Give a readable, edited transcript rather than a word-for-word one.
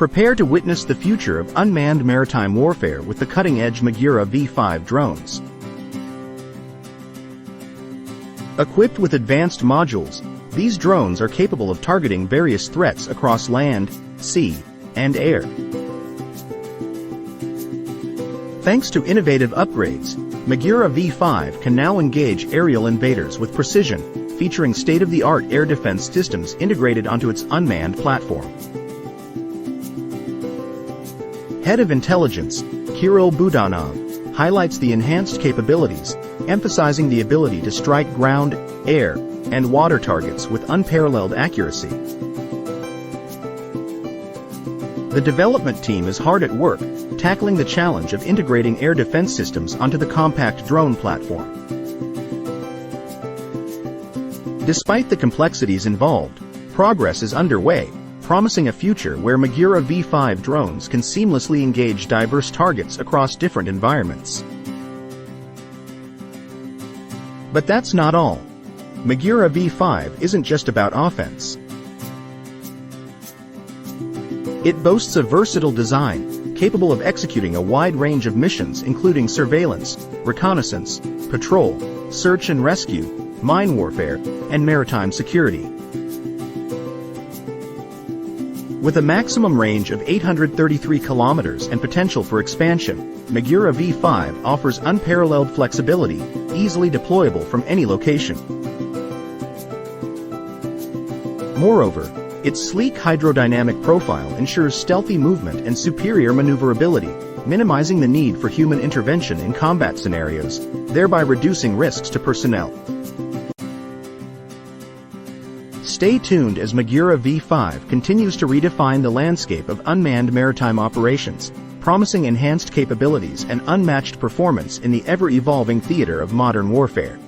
Prepare to witness the future of unmanned maritime warfare with the cutting-edge MAGURA V5 drones. Equipped with advanced modules, these drones are capable of targeting various threats across land, sea, and air. Thanks to innovative upgrades, MAGURA V5 can now engage aerial invaders with precision, featuring state-of-the-art air defense systems integrated onto its unmanned platform. Head of Intelligence, Kirill Budanov, highlights the enhanced capabilities, emphasizing the ability to strike ground, air, and water targets with unparalleled accuracy. The development team is hard at work, tackling the challenge of integrating air defense systems onto the compact drone platform. Despite the complexities involved, progress is underway, promising a future where MAGURA V5 drones can seamlessly engage diverse targets across different environments. But that's not all. MAGURA V5 isn't just about offense. It boasts a versatile design, capable of executing a wide range of missions including surveillance, reconnaissance, patrol, search and rescue, mine warfare, and maritime security. With a maximum range of 833 kilometers and potential for expansion, MAGURA V5 offers unparalleled flexibility, easily deployable from any location. Moreover, its sleek hydrodynamic profile ensures stealthy movement and superior maneuverability, minimizing the need for human intervention in combat scenarios, thereby reducing risks to personnel. Stay tuned as MAGURA V5 continues to redefine the landscape of unmanned maritime operations, promising enhanced capabilities and unmatched performance in the ever-evolving theater of modern warfare.